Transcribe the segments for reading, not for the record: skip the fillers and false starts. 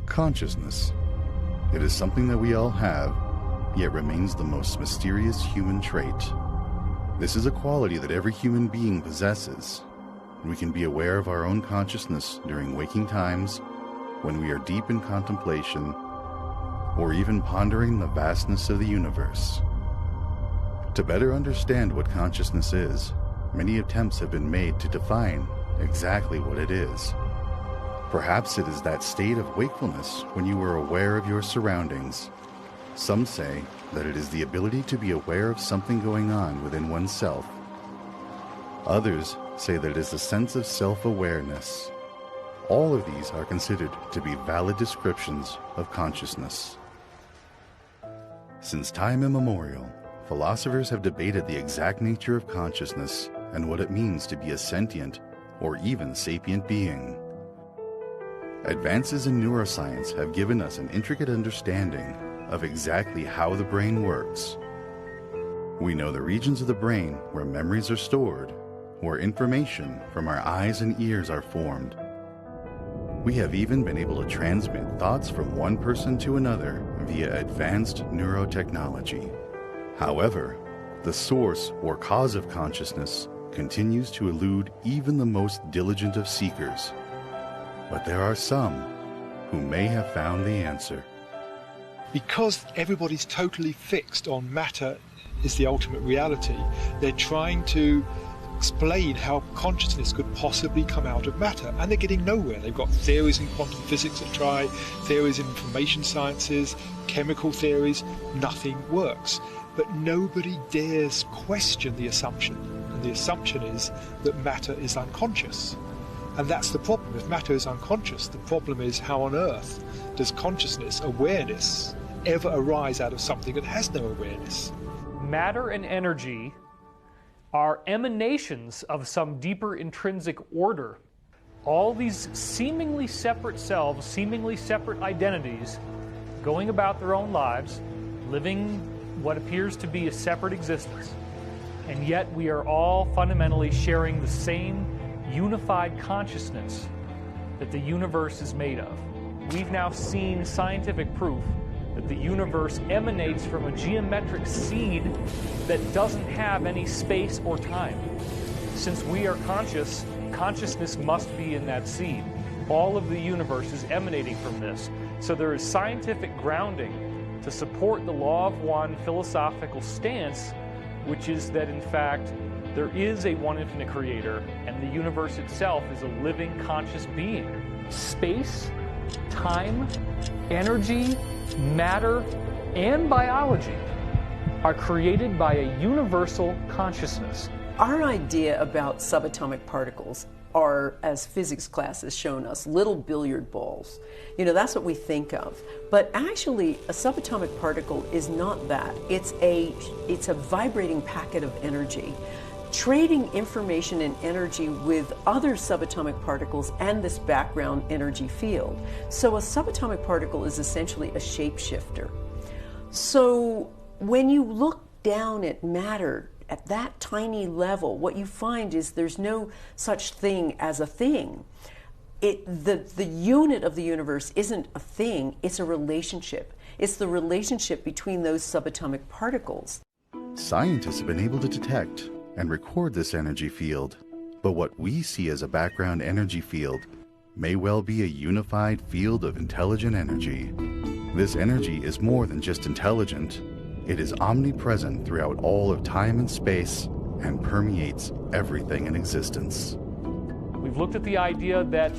Consciousness. It is something that we all have, yet remains the most mysterious human trait. This is a quality that every human being possesses. We can be aware of our own consciousness during waking times, when we are deep in contemplation, or even pondering the vastness of the universe. To better understand what consciousness is, many attempts have been made to define exactly what it is. Perhaps it is that state of wakefulness when you are aware of your surroundings. Some say that it is the ability to be aware of something going on within oneself. Others say that it is a sense of self-awareness. All of these are considered to be valid descriptions of consciousness. Since time immemorial, philosophers have debated the exact nature of consciousness and what it means to be a sentient or even sapient being. Advances in neuroscience have given us an intricate understanding of exactly how the brain works. We know the regions of the brain where memories are stored, where information from our eyes and ears are formed. We have even been able to transmit thoughts from one person to another via advanced neurotechnology. However, the source or cause of consciousness continues to elude even the most diligent of seekers. But there are some who may have found the answer. Because everybody's totally fixed on matter is the ultimate reality, they're trying to explain how consciousness could possibly come out of matter, and they're getting nowhere. They've got theories in quantum physics that try, theories in information sciences, chemical theories, nothing works. But nobody dares question the assumption, and the assumption is that matter is unconscious. And that's the problem. If matter is unconscious, the problem is how on earth does consciousness, awareness, ever arise out of something that has no awareness? Matter and energy are emanations of some deeper intrinsic order. All these seemingly separate selves, seemingly separate identities, going about their own lives, living what appears to be a separate existence. And yet we are all fundamentally sharing the same unified consciousness that the universe is made of. We've now seen scientific proof that the universe emanates from a geometric seed that doesn't have any space or time. Since we are conscious, consciousness must be in that seed. All of the universe is emanating from this. So there is scientific grounding to support the law of one philosophical stance, which is that in fact there is a one infinite creator and the universe itself is a living conscious being. Space, time, energy, matter, and biology are created by a universal consciousness. Our idea about subatomic particles are, as physics class has shown us, little billiard balls. You know, that's what we think of. But actually, a subatomic particle is not that. It's a vibrating packet of energy, trading information and energy with other subatomic particles and this background energy field. So a subatomic particle is essentially a shapeshifter. So when you look down at matter at that tiny level, what you find is there's no such thing as a thing. The unit of the universe isn't a thing, it's a relationship. It's the relationship between those subatomic particles. Scientists have been able to detect and record this energy field, but what we see as a background energy field may well be a unified field of intelligent energy. This energy is more than just intelligent. It is omnipresent throughout all of time and space and permeates everything in existence. We've looked at the idea that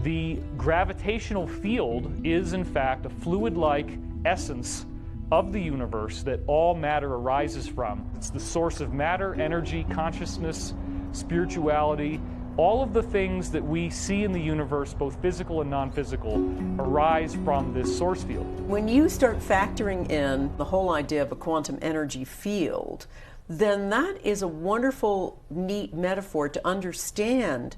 the gravitational field is in fact a fluid-like essence of the universe that all matter arises from. It's the source of matter, energy, consciousness, spirituality. All of the things that we see in the universe, both physical and non-physical, arise from this source field. When you start factoring in the whole idea of a quantum energy field, then that is a wonderful, neat metaphor to understand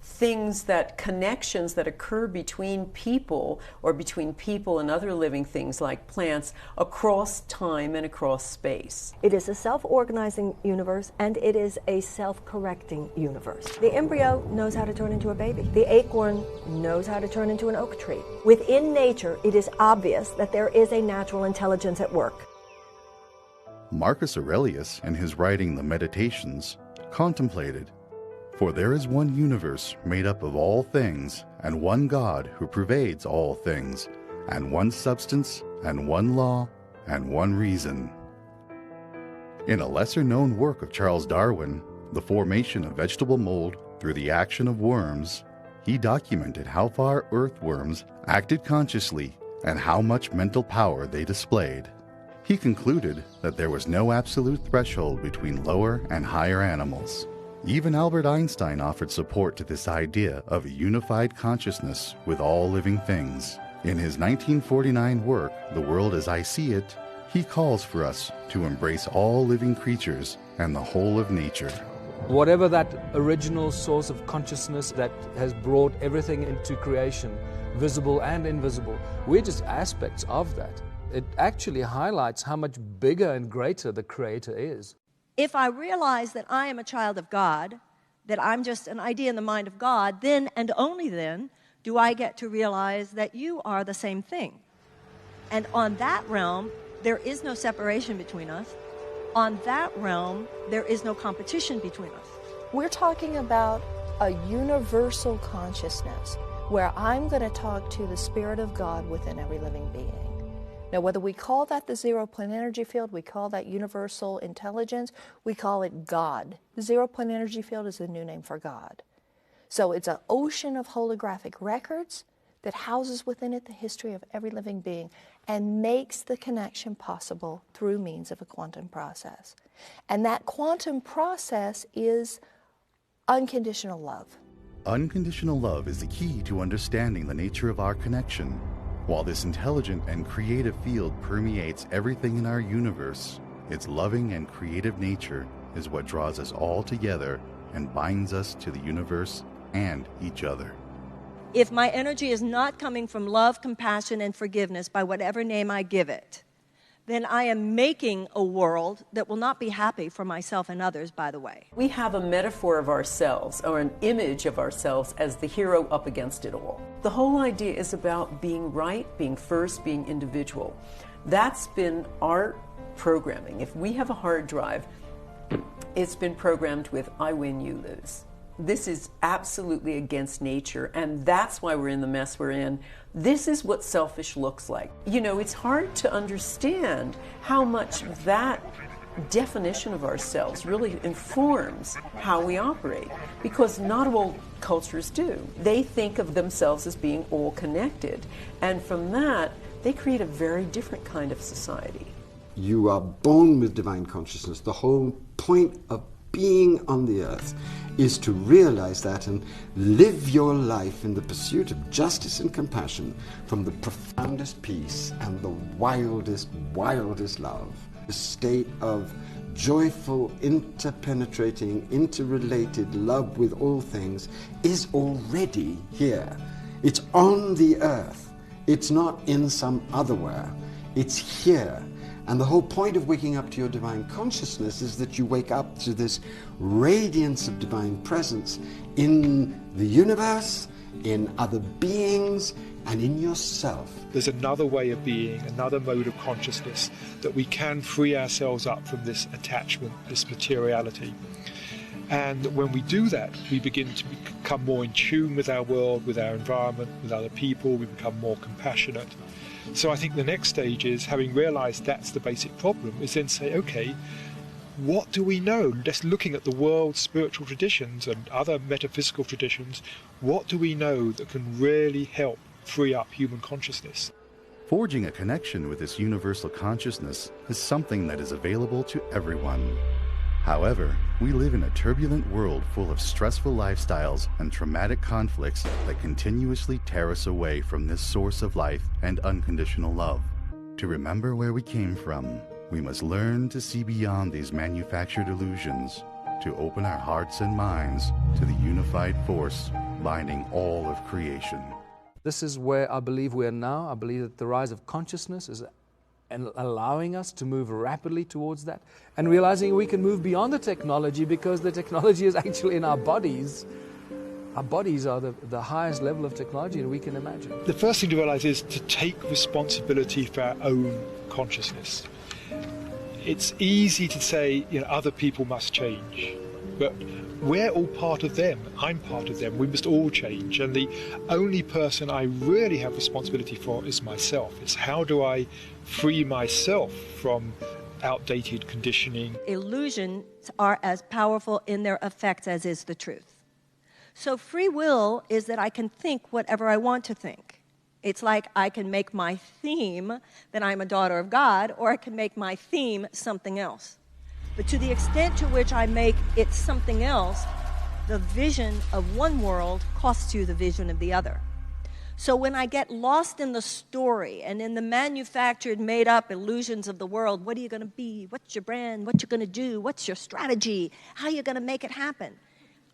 things that connections that occur between people or between people and other living things like plants across time and across space. It is a self-organizing universe, and it is a self-correcting universe. The embryo knows how to turn into a baby. The acorn knows how to turn into an oak tree. Within nature, it is obvious that there is a natural intelligence at work. Marcus Aurelius, in his writing The Meditations, contemplated, "For there is one universe made up of all things, and one God who pervades all things, and one substance, and one law, and one reason." In a lesser-known work of Charles Darwin, The Formation of Vegetable Mold Through the Action of Worms, he documented how far earthworms acted consciously and how much mental power they displayed. He concluded that there was no absolute threshold between lower and higher animals. Even Albert Einstein offered support to this idea of a unified consciousness with all living things. In his 1949 work, The World as I See It, he calls for us to embrace all living creatures and the whole of nature. Whatever that original source of consciousness that has brought everything into creation, visible and invisible, we're just aspects of that. It actually highlights how much bigger and greater the Creator is. If I realize that I am a child of God, that I'm just an idea in the mind of God, then and only then do I get to realize that you are the same thing. And on that realm, there is no separation between us. On that realm, there is no competition between us. We're talking about a universal consciousness where I'm going to talk to the Spirit of God within every living being. Now, whether we call that the zero-point energy field, we call that universal intelligence, we call it God. The zero-point energy field is the new name for God. So it's an ocean of holographic records that houses within it the history of every living being and makes the connection possible through means of a quantum process. And that quantum process is unconditional love. Unconditional love is the key to understanding the nature of our connection. While this intelligent and creative field permeates everything in our universe, its loving and creative nature is what draws us all together and binds us to the universe and each other. If my energy is not coming from love, compassion, and forgiveness by whatever name I give it, then I am making a world that will not be happy for myself and others, by the way. We have a metaphor of ourselves, or an image of ourselves, as the hero up against it all. The whole idea is about being right, being first, being individual. That's been our programming. If we have a hard drive, it's been programmed with I win, you lose. This is absolutely against nature, and that's why we're in the mess we're in. This is what selfish looks like. You know, it's hard to understand how much that definition of ourselves really informs how we operate, because not all cultures do. They think of themselves as being all connected, and from that, they create a very different kind of society. You are born with divine consciousness. The whole point of being on the earth is to realize that and live your life in the pursuit of justice and compassion from the profoundest peace and the wildest love. The state of joyful, interpenetrating, interrelated love with all things is already here. It's on the earth. It's not in some otherwhere. It's here. And the whole point of waking up to your divine consciousness is that you wake up to this radiance of divine presence in the universe, in other beings, and in yourself. There's another way of being, another mode of consciousness, that we can free ourselves up from this attachment, this materiality. And when we do that, we begin to become more in tune with our world, with our environment, with other people. We become more compassionate. So I think the next stage is, having realized that's the basic problem, is then say, okay, what do we know? Just looking at the world's spiritual traditions and other metaphysical traditions, what do we know that can really help free up human consciousness? Forging a connection with this universal consciousness is something that is available to everyone. However, we live in a turbulent world full of stressful lifestyles and traumatic conflicts that continuously tear us away from this source of life and unconditional love. To remember where we came from, we must learn to see beyond these manufactured illusions, to open our hearts and minds to the unified force outlining all of creation. This is where I believe we are now. I believe that the rise of consciousness is allowing us to move rapidly towards that, and realizing we can move beyond the technology, because the technology is actually in our bodies. Our bodies are the highest level of technology that we can imagine. The first thing to realize is to take responsibility for our own consciousness. It's easy to say, other people must change, but we're all part of them. I'm part of them. We must all change. And the only person I really have responsibility for is myself. It's how do I free myself from outdated conditioning. Illusions are as powerful in their effects as is the truth. So free will is that I can think whatever I want to think. It's like I can make my theme that I'm a daughter of God, or I can make my theme something else. But to the extent to which I make it something else, the vision of one world costs you the vision of the other. So when I get lost in the story and in the manufactured, made-up illusions of the world, what are you going to be? What's your brand? What you going to do? What's your strategy? How are you going to make it happen?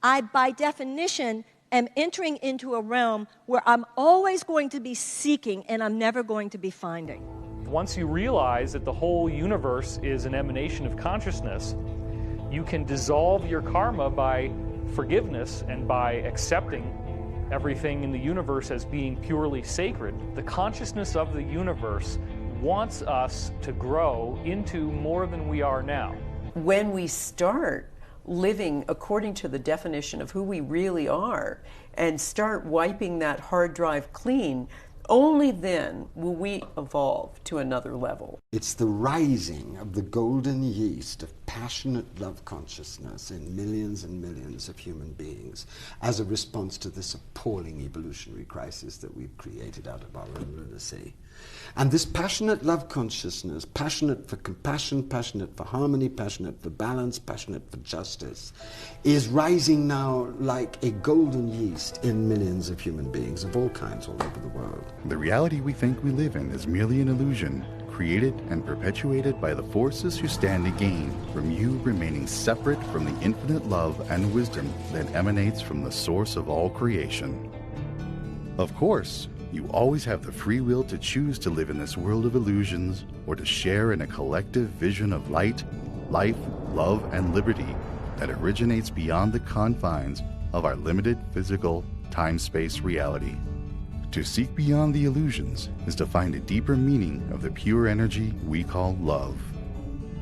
I, by definition, am entering into a realm where I'm always going to be seeking and I'm never going to be finding. Once you realize that the whole universe is an emanation of consciousness, you can dissolve your karma by forgiveness and by accepting everything in the universe as being purely sacred. The consciousness of the universe wants us to grow into more than we are now. When we start living according to the definition of who we really are and start wiping that hard drive clean, only then will we evolve to another level. It's the rising of the golden yeast of passionate love consciousness in millions and millions of human beings as a response to this appalling evolutionary crisis that we've created out of our own lunacy. And this passionate love consciousness, passionate for compassion, passionate for harmony, passionate for balance, passionate for justice, is rising now like a golden yeast in millions of human beings of all kinds all over the world. The reality we think we live in is merely an illusion, created and perpetuated by the forces who stand to gain from you remaining separate from the infinite love and wisdom that emanates from the source of all creation. Of course, you always have the free will to choose to live in this world of illusions or to share in a collective vision of light, life, love, and liberty that originates beyond the confines of our limited physical time-space reality. To seek beyond the illusions is to find a deeper meaning of the pure energy we call love.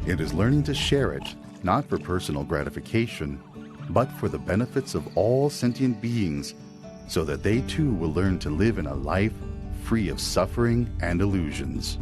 It is learning to share it, not for personal gratification, but for the benefits of all sentient beings, so that they too will learn to live in a life free of suffering and illusions.